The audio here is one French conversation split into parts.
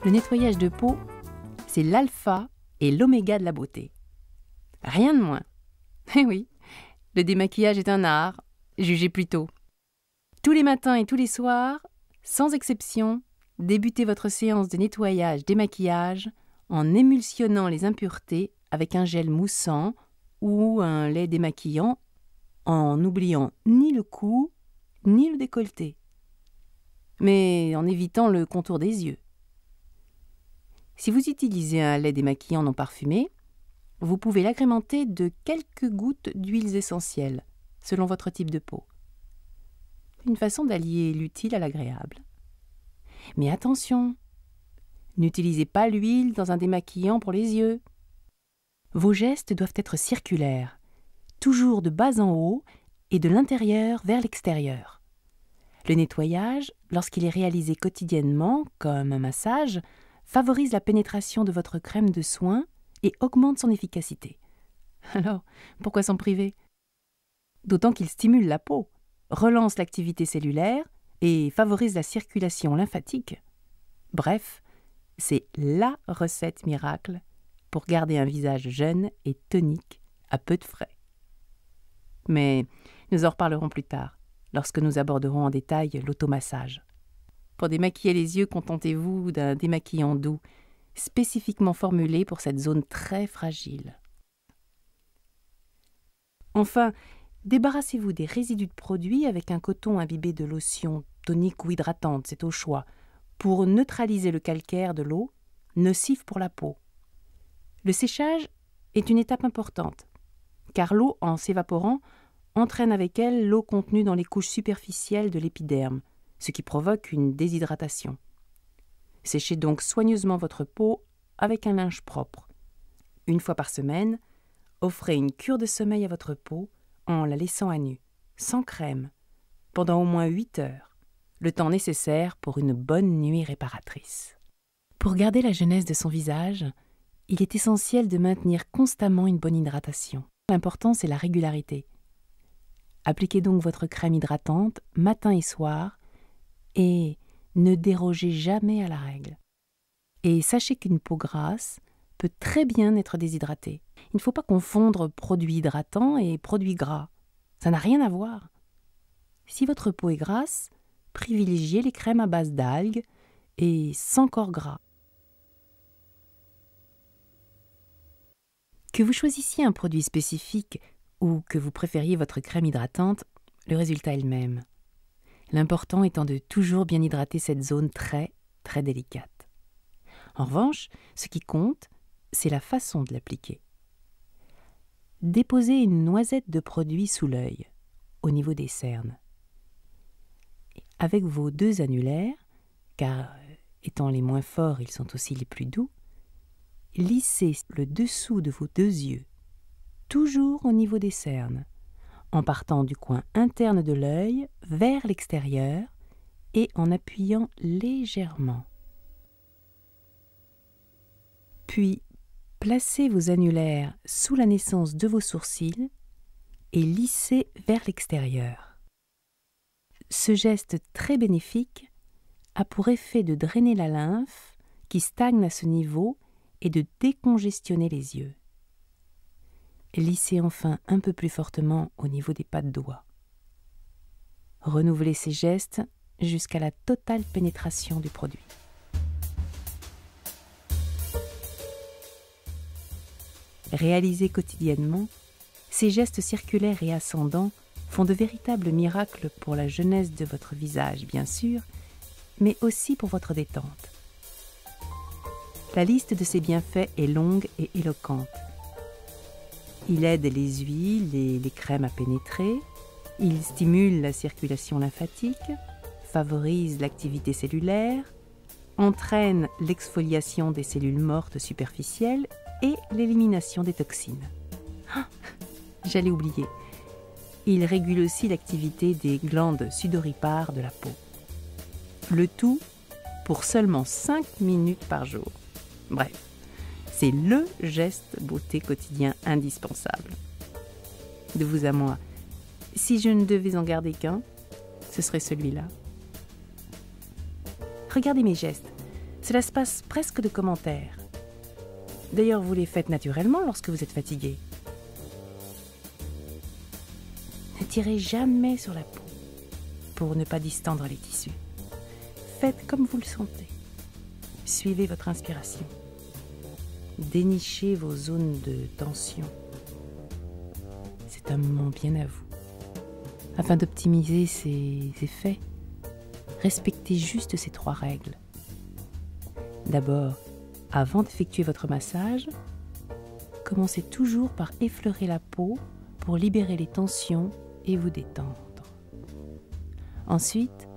Le nettoyage de peau, c'est l'alpha et l'oméga de la beauté. Rien de moins. Eh oui, le démaquillage est un art, jugez plutôt. Tous les matins et tous les soirs, sans exception, débutez votre séance de nettoyage démaquillage en émulsionnant les impuretés avec un gel moussant ou un lait démaquillant en n'oubliant ni le cou ni le décolleté, mais en évitant le contour des yeux. Si vous utilisez un lait démaquillant non parfumé, vous pouvez l'agrémenter de quelques gouttes d'huiles essentielles, selon votre type de peau. Une façon d'allier l'utile à l'agréable. Mais attention, n'utilisez pas l'huile dans un démaquillant pour les yeux. Vos gestes doivent être circulaires, toujours de bas en haut et de l'intérieur vers l'extérieur. Le nettoyage, lorsqu'il est réalisé quotidiennement, comme un massage, favorise la pénétration de votre crème de soin et augmente son efficacité. Alors, pourquoi s'en priver? D'autant qu'il stimule la peau, relance l'activité cellulaire et favorise la circulation lymphatique. Bref, c'est la recette miracle pour garder un visage jeune et tonique à peu de frais. Mais nous en reparlerons plus tard, lorsque nous aborderons en détail l'automassage. Pour démaquiller les yeux, contentez-vous d'un démaquillant doux, spécifiquement formulé pour cette zone très fragile. Enfin, débarrassez-vous des résidus de produits avec un coton imbibé de lotion tonique ou hydratante, c'est au choix, pour neutraliser le calcaire de l'eau, nocif pour la peau. Le séchage est une étape importante, car l'eau, en s'évaporant, entraîne avec elle l'eau contenue dans les couches superficielles de l'épiderme, ce qui provoque une déshydratation. Séchez donc soigneusement votre peau avec un linge propre. Une fois par semaine, offrez une cure de sommeil à votre peau en la laissant à nu, sans crème, pendant au moins 8 heures, le temps nécessaire pour une bonne nuit réparatrice. Pour garder la jeunesse de son visage, il est essentiel de maintenir constamment une bonne hydratation. L'important, c'est la régularité. Appliquez donc votre crème hydratante matin et soir et ne dérogez jamais à la règle. Et sachez qu'une peau grasse peut très bien être déshydratée. Il ne faut pas confondre produits hydratants et produits gras. Ça n'a rien à voir. Si votre peau est grasse, privilégiez les crèmes à base d'algues et sans corps gras. Que vous choisissiez un produit spécifique ou que vous préfériez votre crème hydratante, le résultat est le même. L'important étant de toujours bien hydrater cette zone très, très délicate. En revanche, ce qui compte, c'est la façon de l'appliquer. Déposez une noisette de produit sous l'œil, au niveau des cernes. Avec vos 2 annulaires, car étant les moins forts, ils sont aussi les plus doux, lissez le dessous de vos 2 yeux, toujours au niveau des cernes, en partant du coin interne de l'œil vers l'extérieur et en appuyant légèrement. Puis, placez vos annulaires sous la naissance de vos sourcils et lissez vers l'extérieur. Ce geste très bénéfique a pour effet de drainer la lymphe qui stagne à ce niveau et de décongestionner les yeux. Lissez enfin un peu plus fortement au niveau des pas de doigts. Renouvelez ces gestes jusqu'à la totale pénétration du produit. Réalisés quotidiennement, ces gestes circulaires et ascendants font de véritables miracles pour la jeunesse de votre visage, bien sûr, mais aussi pour votre détente. La liste de ces bienfaits est longue et éloquente. Il aide les huiles et les crèmes à pénétrer, il stimule la circulation lymphatique, favorise l'activité cellulaire, entraîne l'exfoliation des cellules mortes superficielles et l'élimination des toxines. Ah, j'allais oublier. Il régule aussi l'activité des glandes sudoripares de la peau. Le tout pour seulement 5 minutes par jour. Bref, c'est le geste beauté quotidien indispensable. De vous à moi, si je ne devais en garder qu'un, ce serait celui-là. Regardez mes gestes. Cela se passe presque de commentaires. D'ailleurs, vous les faites naturellement lorsque vous êtes fatigué. Ne tirez jamais sur la peau pour ne pas distendre les tissus. Faites comme vous le sentez. Suivez votre inspiration. Dénichez vos zones de tension. C'est un moment bien à vous. Afin d'optimiser ces effets, respectez juste ces 3 règles. D'abord, avant d'effectuer votre massage, commencez toujours par effleurer la peau pour libérer les tensions et vous détendre. Ensuite,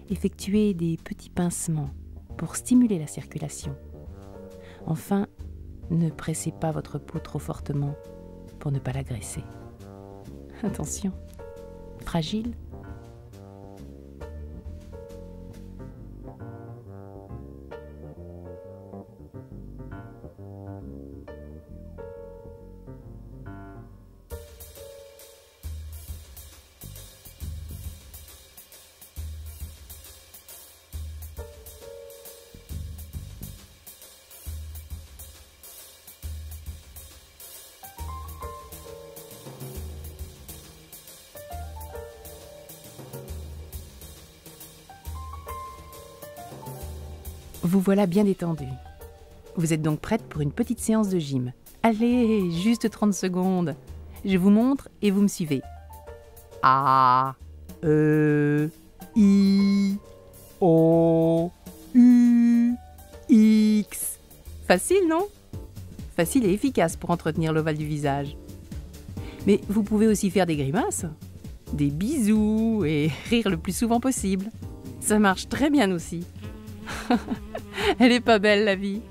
effectuez des petits pincements pour stimuler la circulation. Enfin, ne pressez pas votre peau trop fortement pour ne pas l'agresser. Attention, fragile. Vous voilà bien détendu. Vous êtes donc prête pour une petite séance de gym. Allez, juste 30 secondes. Je vous montre et vous me suivez. A, E, I, O, U, X. Facile, non? Facile et efficace pour entretenir l'ovale du visage. Mais vous pouvez aussi faire des grimaces, des bisous et rire le plus souvent possible. Ça marche très bien aussi. Elle est pas belle, la vie.